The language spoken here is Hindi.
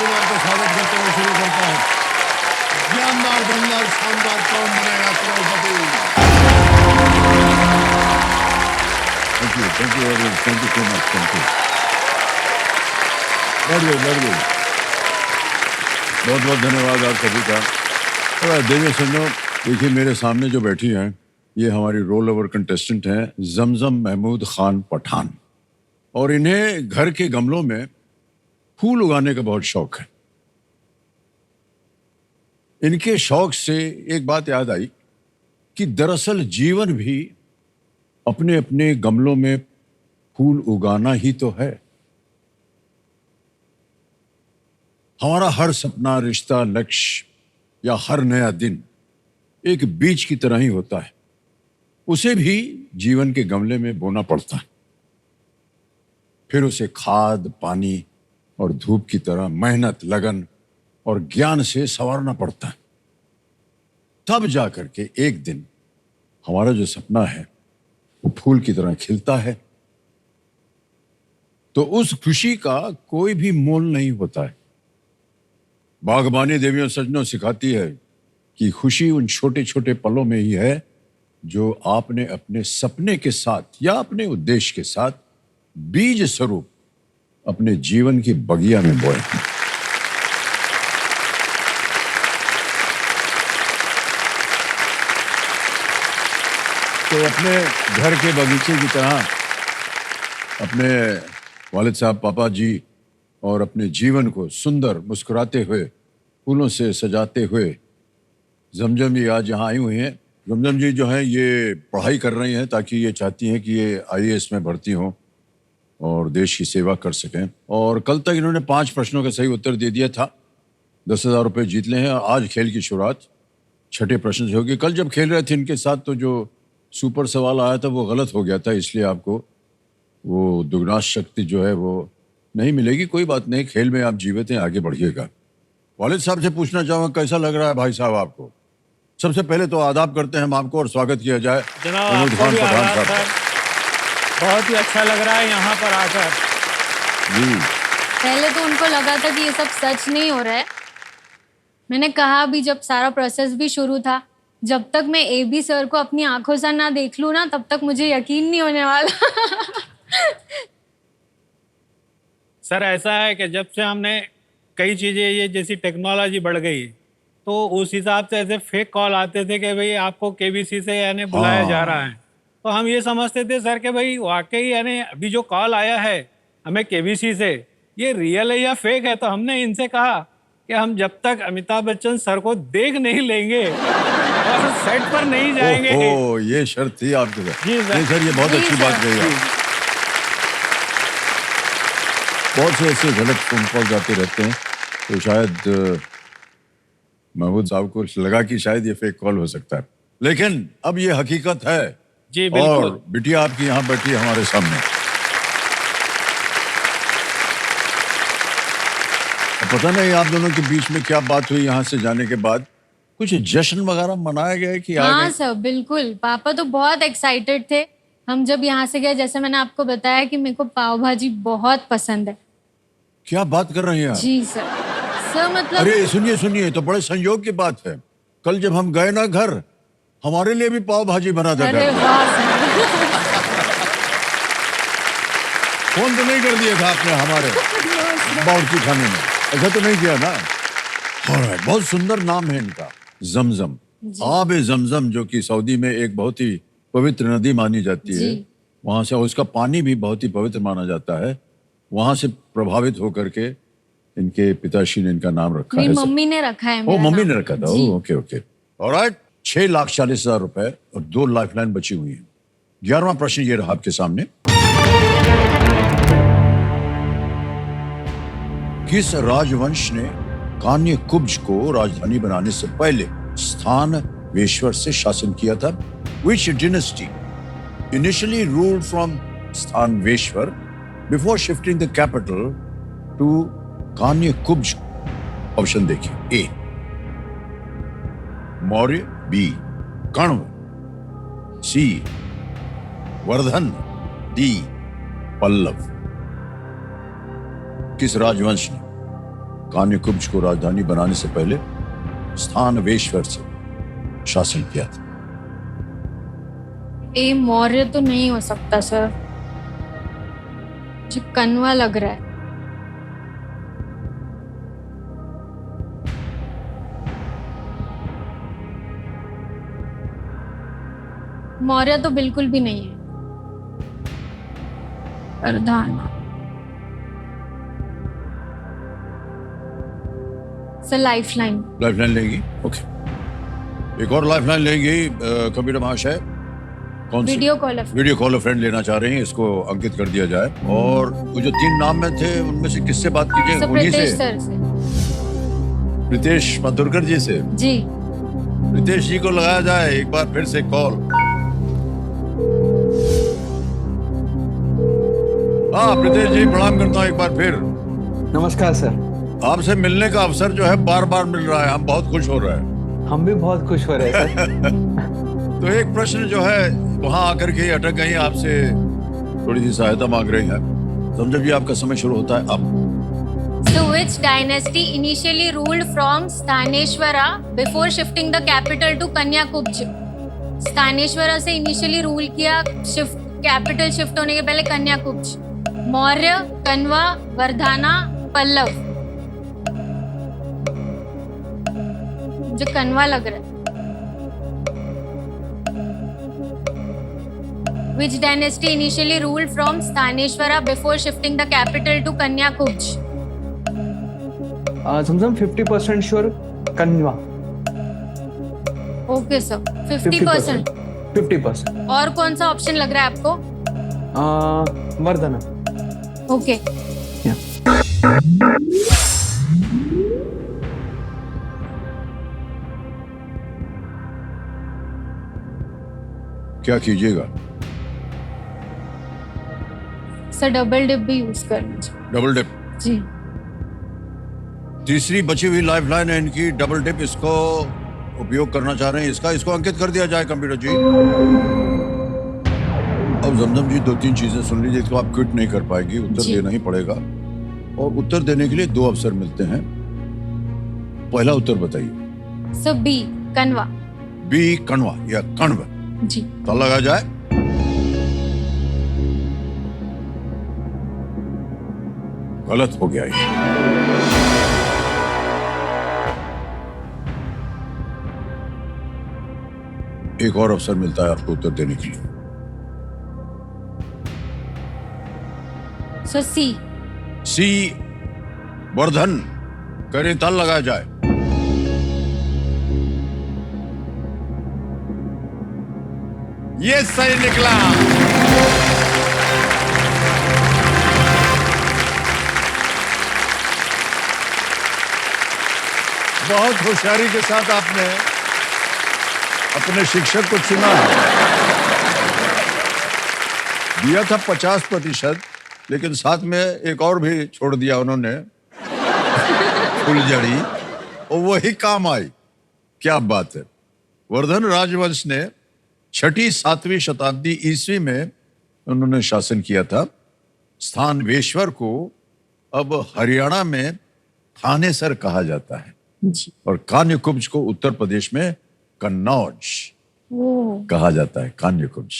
कुमार का स्वागत करते हुए शुरू करता हूँ। जानदार, दमदार, शानदार Kaun Banega Crorepati. Thank you so much, thank you. बढ़ गई। बहुत बहुत धन्यवाद आप सभी का। देवी संजो, देखिए मेरे सामने जो बैठी हैं ये हमारी रोल ओवर कंटेस्टेंट हैं जमजम महमूद खान पठान, और इन्हें घर के गमलों में फूल उगाने का बहुत शौक है। इनके शौक से एक बात याद आई कि दरअसल जीवन भी अपने अपने गमलों में फूल उगाना ही तो है। हमारा हर सपना, रिश्ता, लक्ष्य या हर नया दिन एक बीज की तरह ही होता है। उसे भी जीवन के गमले में बोना पड़ता है, फिर उसे खाद, पानी और धूप की तरह मेहनत, लगन और ज्ञान से संवारना पड़ता है। तब जाकर के एक दिन हमारा जो सपना है वो फूल की तरह खिलता है। तो उस खुशी का कोई भी मोल नहीं होता है। बागबानी देवियों सज्जनों सिखाती है कि खुशी उन छोटे छोटे पलों में ही है जो आपने अपने सपने के साथ या अपने उद्देश्य के साथ बीज स्वरूप अपने जीवन की बगिया में बोए। तो अपने घर के बगीचे की तरह अपने वालिद साहब, पापा जी और अपने जीवन को सुंदर मुस्कुराते हुए फूलों से सजाते हुए जमजम जी आज यहाँ आई हुई हैं। जमजम जी जो हैं ये पढ़ाई कर रही हैं ताकि ये चाहती हैं कि ये आईएएस में भर्ती हों और देश की सेवा कर सकें। और कल तक इन्होंने 5 प्रश्नों का सही उत्तर दे दिया था, 10,000 रुपये जीत ले हैं। आज खेल की शुरुआत 6ठे प्रश्न से होगी। कल जब खेल रहे थे इनके साथ तो जो सुपर सवाल आया था वो गलत हो गया था, इसलिए आपको वो दुगना शक्ति जो है वो नहीं मिलेगी। कोई बात नहीं, खेल में आप जीवित हैं, आगे बढ़िएगा। वालिद साहब से पूछना चाहूँगा कैसा लग रहा है भाई साहब आपको? सबसे पहले तो आदाब करते हैं हम आपको और स्वागत किया जाए। जनाब आपको भी आदाब सर, बहुत ही अच्छा लग रहा है यहाँ पर आकर। जी पहले तो उनको लगा था कि ये सब सच नहीं हो रहा है। मैंने कहा भी, जब सारा प्रोसेस भी शुरू था, जब तक मैं एबी सर को अपनी आंखों से ना देख लूं ना तब तक मुझे यकीन नहीं होने वाला। सर ऐसा है कि जब से हमने कई चीज़ें, ये जैसी टेक्नोलॉजी बढ़ गई तो उस हिसाब से ऐसे फेक कॉल आते थे कि भाई आपको केबीसी से यानी बुलाया जा रहा है। तो हम ये समझते थे सर कि भाई वाकई यानी अभी जो कॉल आया है हमें केबीसी से, ये रियल है या फेक है। तो हमने इनसे कहा कि हम जब तक अमिताभ बच्चन सर को देख नहीं लेंगे और सेट पर नहीं जाएंगे। ओहो, ये शर्त थी आपके साथ। जी सर। नहीं सर, ये बहुत अच्छी बात कही आप। बहुत से ऐसे गलत फोन कॉल जाते रहते हैं, तो शायद महमूद साहब को लगा कि शायद ये फेक कॉल हो सकता है, लेकिन अब ये हकीकत है। जी बिल्कुल। और बिटिया आपकी यहाँ बैठी है हमारे सामने। पता नहीं आप दोनों के बीच में क्या बात हुई यहाँ से जाने के बाद? कुछ जश्न वगैरह मनाया गया है कि हाँ सर, बिल्कुल। पापा तो बहुत एक्साइटेड थे हम जब यहाँ से गए। जैसे मैंने आपको बताया कि मेरे को पाव भाजी बहुत पसंद है। क्या बात कर रही हैं आप? जी सर। सर मतलब अरे सुनिए, तो बड़े संयोग की बात है। कल जब हम गए ना घर, हमारे लिए भी पाव भाजी बना था। अरे वाह सर। फोन तो नहीं कर दिया था आपने हमारे बावर्ची खाने में? ऐसा तो नहीं किया ना? और बहुत सुंदर नाम है इनका, जमजम। आब जमजम, जो कि सऊदी में एक बहुत ही पवित्र नदी मानी जाती है। वहां से उसका पानी भी बहुत ही पवित्र माना जाता है। वहां से प्रभावित होकर के इनके पिताश्री ने इनका नाम रखा है। मम्मी ने रखा है। ओ, मम्मी ने रखा था। ओके। ऑलराइट, 6,40,000 रुपए और 2 लाइफलाइन बची हुई है। 11वां प्रश्न ये रहा आपके सामने। किस राजवंश ने कान्य कुब्ज को राजधानी बनाने से पहले स्थान वेश्वर से शासन किया था? Which dynasty initially ruled from Sthanveshwar before shifting the capital to Kanyakubja? Option देखिए। A Maurya, B Kanva, C Vardhan, D Pallava. किस राजवंश ने कान्यकुब्ज को राजधानी बनाने से पहले स्थानवेश्वर से शासन किया था। ए मौर्य तो नहीं हो सकता सर, मुझे कन्वा लग रहा है। मौर्य तो बिल्कुल भी नहीं है। प्रधान सर, लाइफलाइन। लाइफलाइन लेंगी? ओके, एक और लाइफलाइन लेंगी कंप्यूटर महाशय। कौन सी? Video call. Video call friend लेना चाह रही हैं, इसको अंकित कर दिया जाए। और वो जो 3 नाम में थे उनमें से किससे बात कीजिए? सर उन्हीं प्रीतेश से। सर से। प्रीतेश माथुरकर जी से। जी प्रीतेश जी को लगाया जाए एक बार फिर से कॉल। हाँ प्रीतेश जी, प्रणाम करता हूँ एक बार फिर। नमस्कार सर। आपसे मिलने का अवसर जो है बार बार मिल रहा है, हम बहुत खुश हो रहे हैं। हम भी बहुत खुश हो रहे हैं सर। तो एक प्रश्न जो है वहां आकर के अटक गई, आपसे थोड़ी सी सहायता मांग रही हैं। समझो जी, आपका समय शुरू होता है अब। So which dynasty initially ruled from Sthaneshvara before shifting the capital to Kanyakubja? स्थानेश्वरा से इनिशियली रूल किया, शिफ्ट कैपिटल शिफ्ट होने के पहले कन्याकुब्ज। मौर्य, कन्वा, वर्धाना, पल्लव। मुझे कन्वा लग रहा है। Which dynasty initially ruled from Sthaneshvara before shifting the capital to Kanyakubja? समझम 50% श्योर कन्वा। Okay sir, 50%। 50%। और कौन सा ऑप्शन लग रहा है आपको? वर्धना। ओके। क्या कीजिएगा? सर डबल डिप भी यूज करना चाहिए। Double dip. जी तीसरी बची हुई लाइफलाइन है इनकी, डबल डिप, इसको उपयोग करना चाह रहे हैं। इसको अंकित कर दिया जाए कंप्यूटर जी। अब जमजम जी 2-3 चीजें सुन लीजिए, इसको आप क्विट नहीं कर पाएगी, उत्तर जी। देना ही पड़ेगा। और उत्तर देने के लिए 2 अवसर मिलते हैं। पहला उत्तर बताइए। Sir B Kanva. B Kanva या कण्व। जी तो लगा जाए। गलत हो गया ये। एक और अवसर मिलता है आपको उत्तर देने के लिए। सर सी। सी वर्धन, करें ताल लगाया जाए। ये सही निकला। बहुत होशियारी के साथ आपने अपने शिक्षक को चुना है। दिया था 50%, लेकिन साथ में एक और भी छोड़ दिया उन्होंने, फुलझड़ी, और वही काम आई। क्या बात है। वर्धन राजवंश ने 6ठी-7वीं शताब्दी ईस्वी में उन्होंने शासन किया था। स्थानवेश्वर को अब हरियाणा में थानेसर कहा जाता है, जी। और कान्यकुब्ज को उत्तर प्रदेश में कन्नौज ओ कहा जाता है। कान्यकुब्ज।